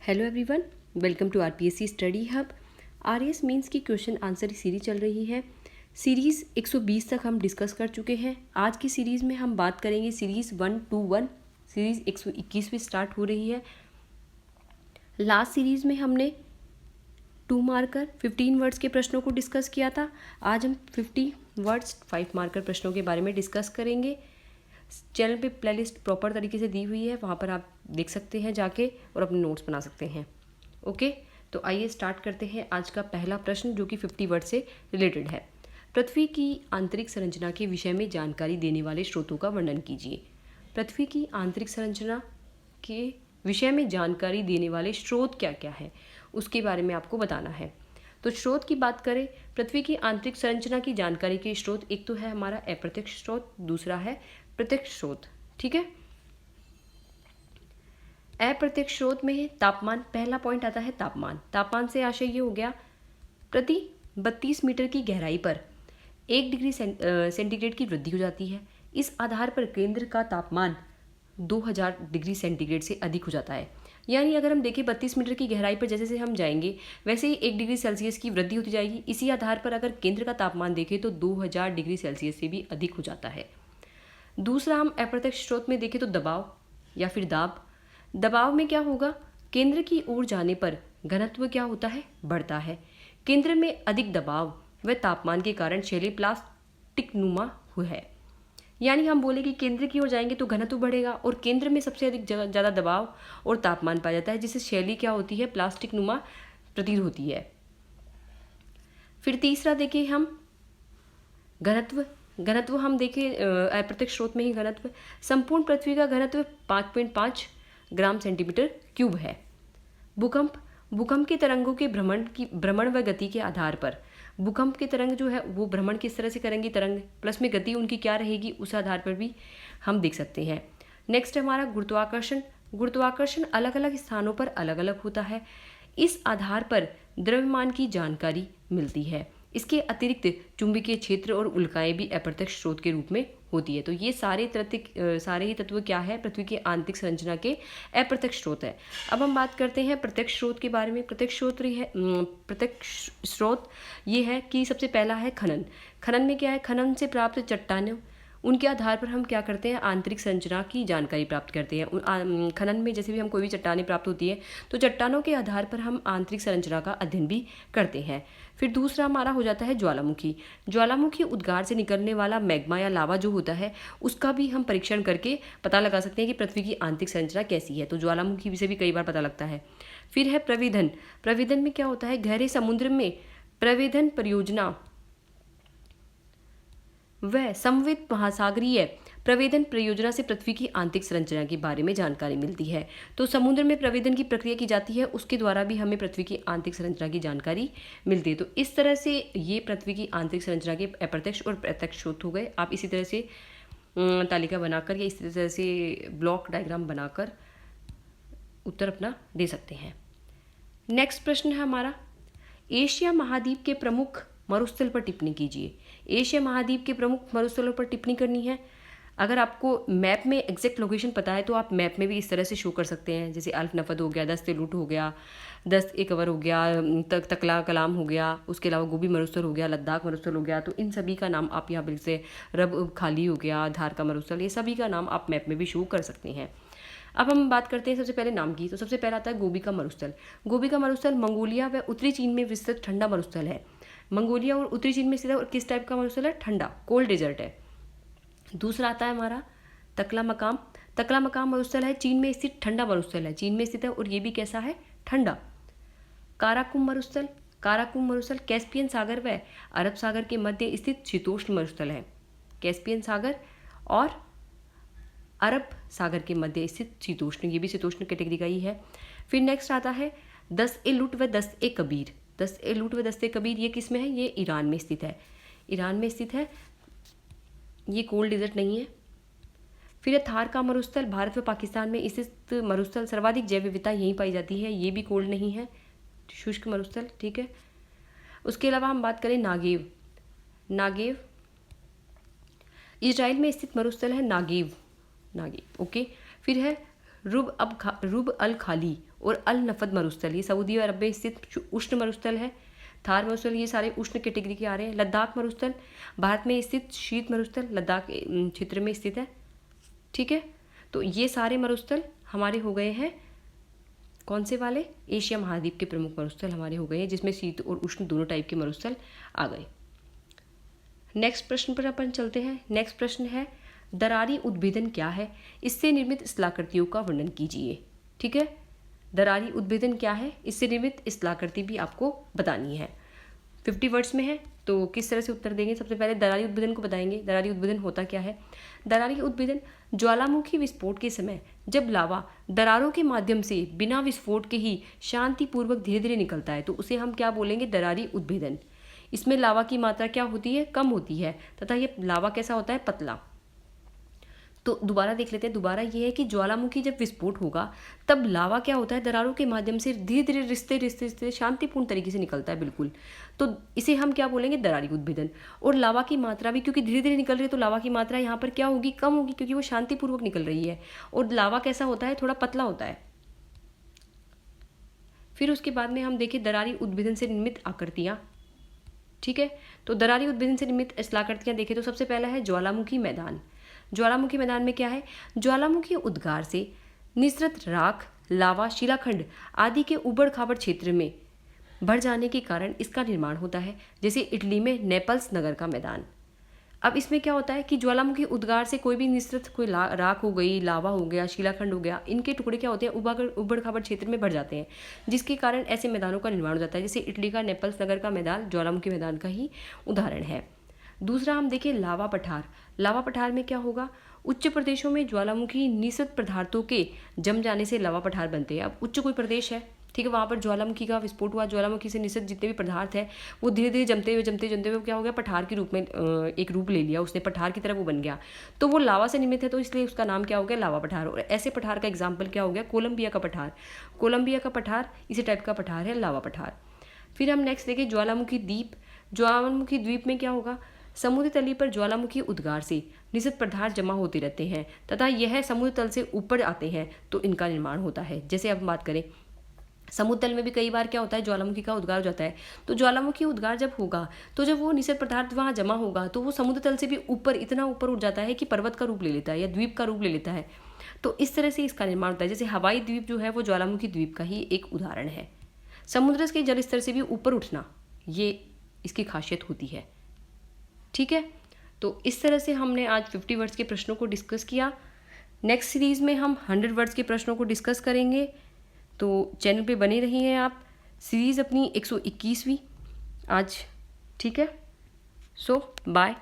Hello everyone, welcome to RPSC study hub. RS mains की question answer series चल रही है। सीरीज़ 120 तक हम डिस्कस कर चुके हैं। आज की सीरीज़ में हम बात करेंगे सीरीज़ 121। सीरीज़ 121 स्टार्ट हो रही है। लास्ट सीरीज़ में हमने 2 मार्कर 15 वर्ड्स के प्रश्नों को डिस्कस किया था। आज हम 50 वर्ड्स 5 मार्कर प्रश्नों के बारे में डिस्कस करेंगे। चैनल पे प्लेलिस्ट प्रॉपर तरीके से दी हुई है, वहाँ पर आप देख सकते हैं जाके और अपने नोट्स बना सकते हैं। ओके, तो आइए स्टार्ट करते हैं आज का पहला प्रश्न, जो कि 50 वर्ड से रिलेटेड है। पृथ्वी की आंतरिक संरचना के विषय में जानकारी देने वाले स्रोतों का वर्णन कीजिए। पृथ्वी की आंतरिक संरचना के विषय में जानकारी देने वाले स्रोत क्या क्या है, उसके बारे में आपको बताना है। तो स्रोत की बात करें, पृथ्वी की आंतरिक संरचना की जानकारी के स्रोत एक तो है हमारा अप्रत्यक्ष स्रोत, दूसरा है प्रत्यक्ष स्रोत। ठीक है, अप्रत्यक्ष स्रोत में तापमान, पहला पॉइंट आता है तापमान। तापमान से आशय ये हो गया, प्रति 32 मीटर की गहराई पर 1 डिग्री सेंटीग्रेड की वृद्धि हो जाती है। इस आधार पर केंद्र का तापमान 2000 डिग्री सेंटीग्रेड से अधिक हो जाता है। यानी अगर हम देखें 32 मीटर की गहराई पर जैसे जैसे हम जाएंगे वैसे ही 1 डिग्री सेल्सियस की वृद्धि होती जाएगी। इसी आधार पर अगर केंद्र का तापमान देखें तो 2000 डिग्री सेल्सियस से भी अधिक हो जाता है। दूसरा, हम अप्रत्यक्ष स्रोत में देखें तो दबाव या फिर दाब। दबाव में क्या होगा, केंद्र की ओर जाने पर घनत्व क्या होता है, बढ़ता है। केंद्र में अधिक दबाव व तापमान के कारण शैली प्लास्टिक नुमा है। यानी हम बोले कि केंद्र की ओर जाएंगे तो घनत्व बढ़ेगा और केंद्र में सबसे अधिक ज़्यादा दबाव और तापमान पाया जाता है, जिससे शैली क्या होती है, प्लास्टिक नुमा प्रतीत होती है। फिर तीसरा देखिए हम घनत्व। घनत्व हम देखें अप्रत्यक्ष स्रोत में ही घनत्व, संपूर्ण पृथ्वी का घनत्व 5.5 ग्राम सेंटीमीटर क्यूब है। भूकंप, भूकंप के तरंगों के भ्रमण व गति के आधार पर, भूकंप के तरंग जो है वो भ्रमण किस तरह से करेंगी, तरंग प्लस में गति उनकी क्या रहेगी, उस आधार पर भी हम देख सकते हैं। नेक्स्ट हमारा गुरुत्वाकर्षण। गुरुत्वाकर्षण अलग अलग स्थानों पर अलग अलग होता है। इस आधार पर द्रव्यमान की जानकारी मिलती है। इसके अतिरिक्त चुंबकीय क्षेत्र और उल्काएं भी अप्रत्यक्ष स्रोत के रूप में होती है। तो ये सारे ही तत्व क्या है, पृथ्वी की आंतरिक संरचना के अप्रत्यक्ष स्रोत है। अब हम बात करते हैं प्रत्यक्ष स्रोत के बारे में। प्रत्यक्ष स्रोत ये है कि सबसे पहला है खनन। खनन में क्या है, खनन से प्राप्त चट्टानों, उनके आधार पर हम क्या करते हैं, आंतरिक संरचना की जानकारी प्राप्त करते हैं। खनन में जैसे भी हम कोई भी चट्टानें प्राप्त होती है तो चट्टानों के आधार पर हम आंतरिक संरचना का अध्ययन भी करते हैं। फिर दूसरा हमारा हो जाता है ज्वालामुखी। ज्वालामुखी उद्गार से निकलने वाला मैग्मा या लावा जो होता है उसका भी हम परीक्षण करके पता लगा सकते हैं कि पृथ्वी की आंतरिक संरचना कैसी है। तो ज्वालामुखी से भी कई बार पता लगता है। फिर है प्रवेदन। प्रवेदन में क्या होता है, गहरे समुद्र में प्रवेदन परियोजना वह समवेत महासागरीय प्रवेदन परियोजना से पृथ्वी की आंतरिक संरचना के बारे में जानकारी मिलती है। तो समुद्र में प्रवेदन की प्रक्रिया की जाती है, उसके द्वारा भी हमें पृथ्वी की आंतरिक संरचना की जानकारी मिलती है। तो इस तरह से ये पृथ्वी की आंतरिक संरचना के अप्रत्यक्ष और प्रत्यक्ष स्रोत हो गए। आप इसी तरह से तालिका बनाकर या इस तरह से ब्लॉक डायग्राम बनाकर उत्तर अपना दे सकते हैं। नेक्स्ट प्रश्न है हमारा, एशिया महाद्वीप के प्रमुख मरुस्थल पर टिप्पणी कीजिए। एशिया महाद्वीप के प्रमुख मरुस्थलों पर टिप्पणी करनी है। अगर आपको मैप में एग्जैक्ट लोकेशन पता है तो आप मैप में भी इस तरह से शो कर सकते हैं, जैसे अल्फ नफद हो गया, दस्त लुट हो गया, दस्त ए कवर हो गया, तकला कलाम हो गया, उसके अलावा गोबी मरुस्थल हो गया, लद्दाख मरुस्थल हो गया। तो इन सभी का नाम आप यहाँ पर से रब खाली हो गया, धार का मरुस्थल, ये सभी का नाम आप मैप में भी शो कर सकते हैं। अब हम बात करते हैं सबसे पहले नाम की। तो सबसे पहला आता है गोबी का मरुस्थल। गोबी का मरुस्थल मंगोलिया व उत्तरी चीन में विस्तृत ठंडा मरुस्थल है। मंगोलिया और उत्तरी चीन में स्थित है और किस टाइप का मरुस्थल है, ठंडा, कोल्ड डेजर्ट है। दूसरा आता है हमारा तकला मकाम। तकला मकाम मरुस्थल है, चीन में स्थित ठंडा मरुस्थल है, चीन में स्थित है और ये भी कैसा है, ठंडा। काराकुम मरुस्थल। काराकुम मरुस्थल कैस्पियन सागर व अरब सागर के मध्य स्थित शीतोष्ण मरुस्थल है। कैस्पियन सागर और अरब सागर के मध्य स्थित शीतोष्ण, ये भी शीतोष्ण कैटेगरी का ही है। फिर नेक्स्ट आता है दस्त ए लुट व दस्त ए कबीर। दस्त ए लुट व दस्त ए कबीर ये किस में है, ये ईरान में स्थित है। ईरान में स्थित है, ये कोल्ड डेजर्ट नहीं है। फिर है थार का मरुस्थल। भारत व पाकिस्तान में स्थित मरुस्थल, सर्वाधिक जैव विविधता यहीं पाई जाती है, ये भी कोल्ड नहीं है, शुष्क मरुस्थल। ठीक है, उसके अलावा हम बात करें नागेव। नागेव इजराइल में स्थित मरुस्थल है, नागेव। ओके। फिर है रुब अल खाली और अल नफद मरुस्थल, ये सऊदी अरब में स्थित उष्ण मरुस्थल है। थार मरुस्थल, ये सारे उष्ण कैटेगरी के आ रहे हैं। लद्दाख मरुस्थल भारत में स्थित शीत मरुस्थल लद्दाख क्षेत्र में स्थित है। ठीक है, तो ये सारे मरुस्थल हमारे हो गए हैं कौन से वाले, एशिया महाद्वीप के प्रमुख मरुस्थल हमारे हो गए हैं, जिसमें शीत और उष्ण दोनों टाइप के मरुस्थल आ गए। नेक्स्ट प्रश्न पर अपन चलते हैं। नेक्स्ट प्रश्न है दरारी उद्भेदन क्या है, इससे निर्मित स्थलाकृतियों का वर्णन कीजिए। ठीक है, दरारी उद्भेदन क्या है, इससे निर्मित स्थलाकृति भी आपको बतानी है। 50 वर्ड्स में है, तो किस तरह से उत्तर देंगे। सबसे पहले दरारी उद्भेदन को बताएंगे। दरारी उद्भेदन होता क्या है। दरारी उद्भेदन ज्वालामुखी विस्फोट के समय जब लावा दरारों के माध्यम से बिना विस्फोट के ही शांतिपूर्वक धीरे धीरे निकलता है, तो उसे हम क्या बोलेंगे, दरारी उद्भेदन। इसमें लावा की मात्रा क्या होती है, कम होती है, तथा ये लावा कैसा होता है, पतला। तो दोबारा देख लेते हैं। दोबारा ये है कि ज्वालामुखी जब विस्फोट होगा तब लावा क्या होता है, दरारों के माध्यम से धीरे धीरे रिश्ते शांतिपूर्ण तरीके से निकलता है, बिल्कुल। तो इसे हम क्या बोलेंगे, दरारी उद्भेदन। और लावा की मात्रा भी क्योंकि धीरे धीरे निकल रही है, तो लावा की मात्रा यहाँ पर क्या होगी, कम होगी, क्योंकि वो शांतिपूर्वक निकल रही है। और लावा कैसा होता है, थोड़ा पतला होता है। फिर उसके बाद में हम देखें दरारी उद्भेदन से निर्मित आकृतियाँ। ठीक है, तो दरारी उद्भेदन से निर्मित स्थलाकृतियाँ देखें तो सबसे पहला है ज्वालामुखी मैदान। ज्वालामुखी मैदान में क्या है, ज्वालामुखी उद्गार से निसृत राख, लावा, शिलाखंड आदि के उबड़ खाबड़ क्षेत्र में बढ़ जाने के कारण इसका निर्माण होता है, जैसे इटली में नेपल्स नगर का मैदान। अब इसमें क्या होता है कि ज्वालामुखी उद्गार से कोई भी निसृत, कोई राख हो गई, लावा हो गया, शिलाखंड हो गया, इनके टुकड़े क्या होते हैं, उबड़ खाबड़ क्षेत्र में बढ़ जाते हैं, जिसके कारण ऐसे मैदानों का निर्माण हो जाता है। जैसे इटली का नेपल्स नगर का मैदान ज्वालामुखी मैदान का ही उदाहरण है। दूसरा हम देखें लावा पठार। लावा पठार में क्या होगा, उच्च प्रदेशों में ज्वालामुखी निसृत पदार्थों के जम जाने से लावा पठार बनते हैं। अब उच्च कोई प्रदेश है, ठीक है, वहाँ पर ज्वालामुखी का विस्फोट हुआ, ज्वालामुखी से निसृत जितने भी पदार्थ हैं वो धीरे धीरे जमते हुए क्या हो गया, पठार के रूप में एक रूप ले लिया उसने, पठार की तरह वो बन गया। तो वो लावा से निर्मित है, तो इसलिए उसका नाम क्या हो गया, लावा पठार। और ऐसे पठार का एग्जाम्पल क्या हो गया, कोलंबिया का पठार। कोलंबिया का पठार इसी टाइप का पठार है, लावा पठार। फिर हम नेक्स्ट देखें ज्वालामुखी द्वीप। ज्वालामुखी द्वीप में क्या होगा, समुद्र तली पर ज्वालामुखी उद्गार से निसृत पदार्थ जमा होते रहते हैं तथा यह समुद्र तल से ऊपर आते हैं, तो इनका निर्माण होता है। जैसे अब बात करें, समुद्र तल में भी कई बार क्या होता है, ज्वालामुखी का उद्गार हो जाता है। तो ज्वालामुखी उद्गार जब होगा, तो जब वो निसृत पदार्थ वहाँ जमा होगा, तो वो समुद्र तल से भी ऊपर, इतना ऊपर उठ जाता है कि पर्वत का रूप ले लेता है या द्वीप का रूप ले लेता है। तो इस तरह से इसका निर्माण होता है। जैसे हवाई द्वीप जो है वो ज्वालामुखी द्वीप का ही एक उदाहरण है। समुद्र के जल स्तर से भी ऊपर उठना, ये इसकी खासियत होती है। ठीक है, तो इस तरह से हमने आज 50 वर्ड्स के प्रश्नों को डिस्कस किया। नेक्स्ट सीरीज़ में हम 100 वर्ड्स के प्रश्नों को डिस्कस करेंगे, तो चैनल पे बने रहिए आप। सीरीज़ अपनी 121वीं आज। ठीक है, सो बाय।